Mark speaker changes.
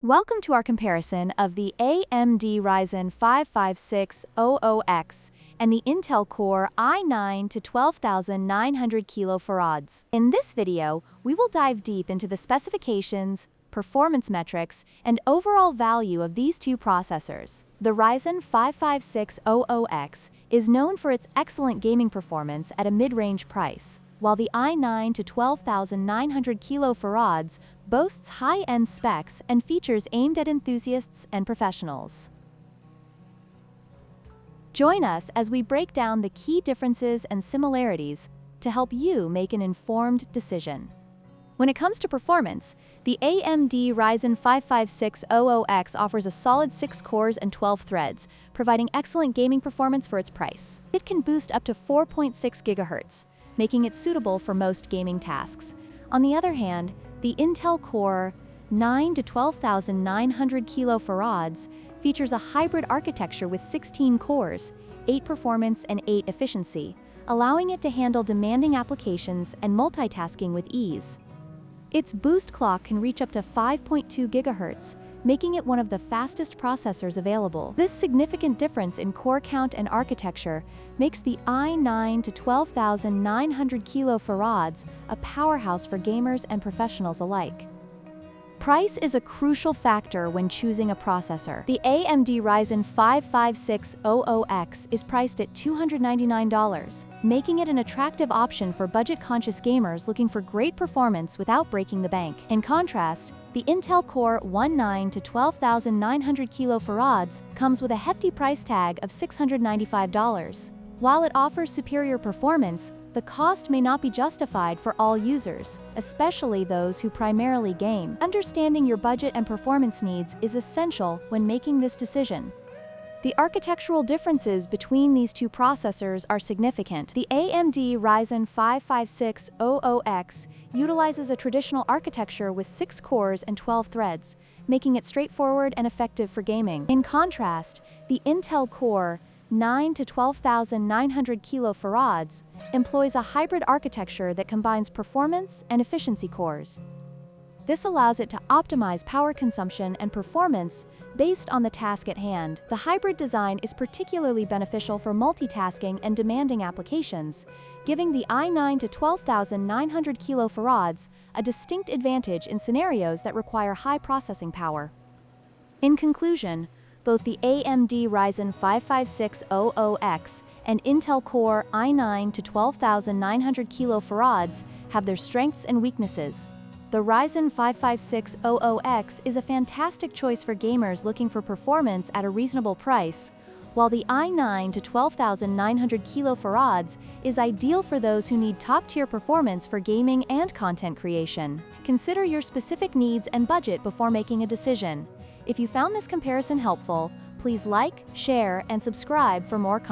Speaker 1: Welcome to our comparison of the AMD Ryzen 55600X and the Intel Core i9-12900KF. In this video, we will dive deep into the specifications, performance metrics, and overall value of these two processors. The Ryzen 55600X is known for its excellent gaming performance at a mid-range price, while the i9-12900KF boasts high-end specs and features aimed at enthusiasts and professionals. Join us as we break down the key differences and similarities to help you make an informed decision. When it comes to performance, the AMD Ryzen 55600X offers a solid 6 cores and 12 threads, providing excellent gaming performance for its price. It can boost up to 4.6 GHz, making it suitable for most gaming tasks. On the other hand, the Intel Core i9-12900KF features a hybrid architecture with 16 cores, 8 performance and 8 efficiency, allowing it to handle demanding applications and multitasking with ease. Its boost clock can reach up to 5.2 GHz, making it one of the fastest processors available. This significant difference in core count and architecture makes the i9-12900KF a powerhouse for gamers and professionals alike. Price is a crucial factor when choosing a processor. The AMD Ryzen 55600X is priced at $299, making it an attractive option for budget-conscious gamers looking for great performance without breaking the bank. In contrast, the Intel Core i9-12900KF comes with a hefty price tag of $695. While it offers superior performance, the cost may not be justified for all users, especially those who primarily game. Understanding your budget and performance needs is essential when making this decision. The architectural differences between these two processors are significant. The AMD Ryzen 55600X utilizes a traditional architecture with 6 cores and 12 threads, making it straightforward and effective for gaming. In contrast, the Intel Core i9-12900KF employs a hybrid architecture that combines performance and efficiency cores. This allows it to optimize power consumption and performance based on the task at hand. The hybrid design is particularly beneficial for multitasking and demanding applications, giving the i9-12900KF a distinct advantage in scenarios that require high processing power. In conclusion, both the AMD Ryzen 55600X and Intel Core i9-12900KF have their strengths and weaknesses. The Ryzen 55600X is a fantastic choice for gamers looking for performance at a reasonable price, while the i9-12900KF is ideal for those who need top-tier performance for gaming and content creation. Consider your specific needs and budget before making a decision. If you found this comparison helpful, please like, share, and subscribe for more content.